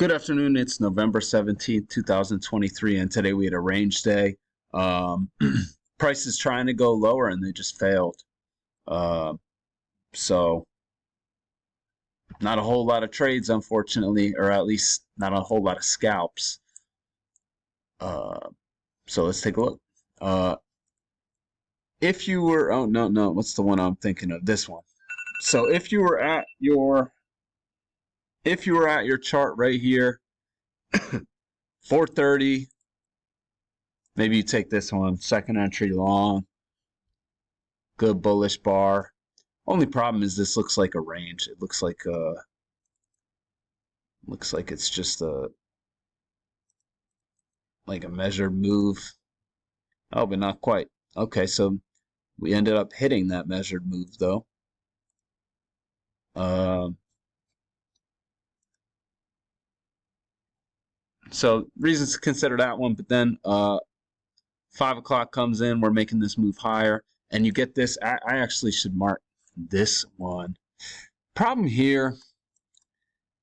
Good afternoon. It's November 17th, 2023, and today we had a range day. Um, Price is trying to go lower, and they just failed. Uh, so, not a whole lot of trades, unfortunately, or at least not a whole lot of scalps. Uh, so, let's take a look. If you were, oh, no, what's the one I'm thinking of? This one. So, if you were at your chart right here, 430. Maybe you take this one, second entry long, good bullish bar. Only problem is this looks like a range. It looks like it's just like a measured move. Oh, but not quite. Okay, so we ended up hitting that measured move though. So reasons to consider that one, but then 5 o'clock comes in, we're making this move higher, and you get this. I actually should mark this one. Problem here,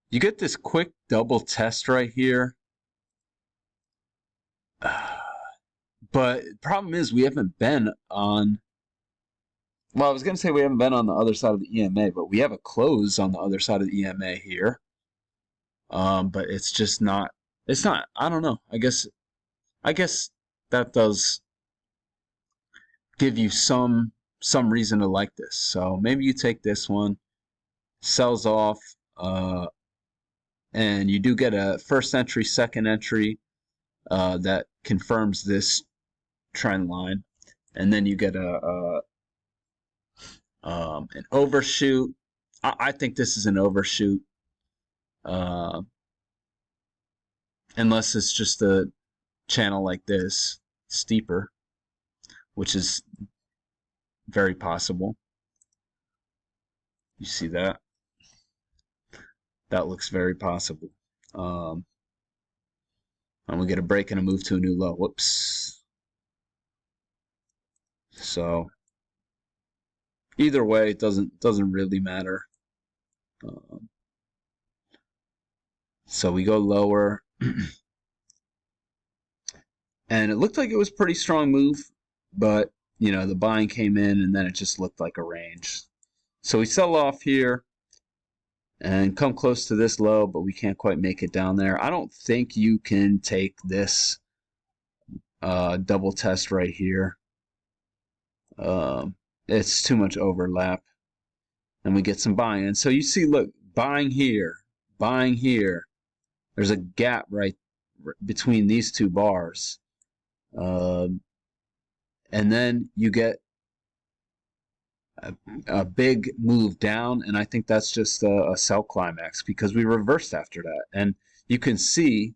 you get this quick double test right here. But problem is we haven't been on, well, I was going to say we haven't been on the other side of the EMA, but we have a close on the other side of the EMA here. But it's just not, I don't know. I guess that does give you some reason to like this. So maybe you take this one, sells off, and you do get a first entry, second entry that confirms this trend line, and then you get an overshoot. I think this is an overshoot, unless it's just a channel like this, steeper, which is very possible. You see that? That looks very possible. And we get a break and a move to a new low. Whoops. So either way, it doesn't really matter. So we go lower, and it looked like it was a pretty strong move, but you know the buying came in, and then it just looked like a range. So we sell off here and come close to this low, but we can't quite make it down there. I don't think you can take this double test right here. It's too much overlap, and we get some buying. And so you see, look, buying here, buying here. There's a gap right between these two bars, and then you get a big move down, and I think that's just a sell climax because we reversed after that. And you can see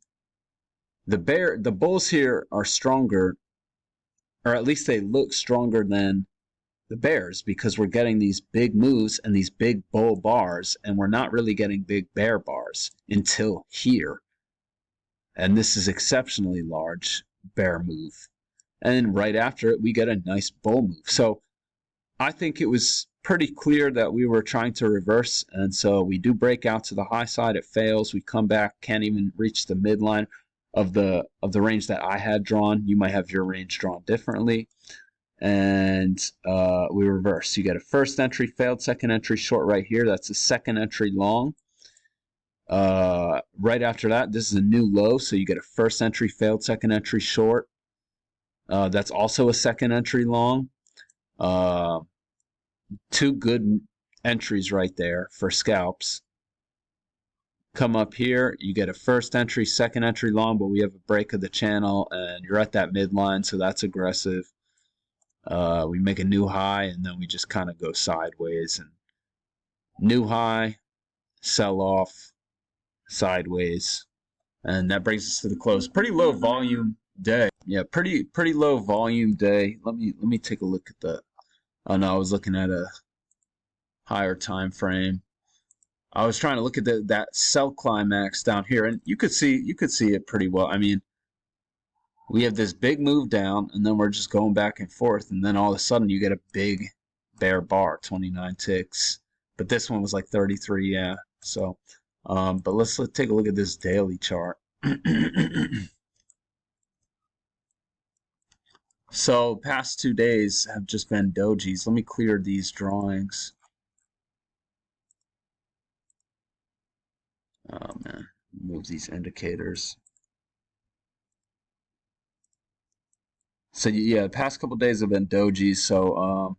the bulls here are stronger, or at least they look stronger than the bears, because we're getting these big moves and these big bull bars, and we're not really getting big bear bars until here. And this is exceptionally large bear move. And right after it, we get a nice bull move. So I think it was pretty clear that we were trying to reverse, and so we do break out to the high side. It fails. We come back, can't even reach the midline of the range that I had drawn. You might have your range drawn differently. And we reverse. You get a first entry, failed second entry short right here. That's a second entry long. Right after that, this is a new low, so you get a first entry, failed second entry short. That's also a second entry long. Two good entries right there for scalps. Come up here, you get a first entry, second entry long, but we have a break of the channel, and you're at that midline, so that's aggressive. We make a new high, and then we just kind of go sideways, and new high, sell off, sideways, and that brings us to the close. Pretty low volume day. Yeah, pretty low volume day. Let me take a look at the. Oh no, I was looking at a higher time frame. I was trying to look at that sell climax down here, and you could see it pretty well. I mean, we have this big move down, and then we're just going back and forth, and then all of a sudden you get a big bear bar, 29 ticks. But this one was like 33, yeah. So But let's take a look at this daily chart. So past 2 days have just been dojis. Let me clear these drawings. Oh man, move these indicators. So yeah, the past couple days have been dojis. So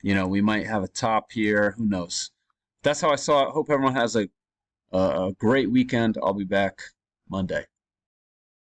we might have a top here. Who knows? That's how I saw it. Hope everyone has a great weekend. I'll be back Monday.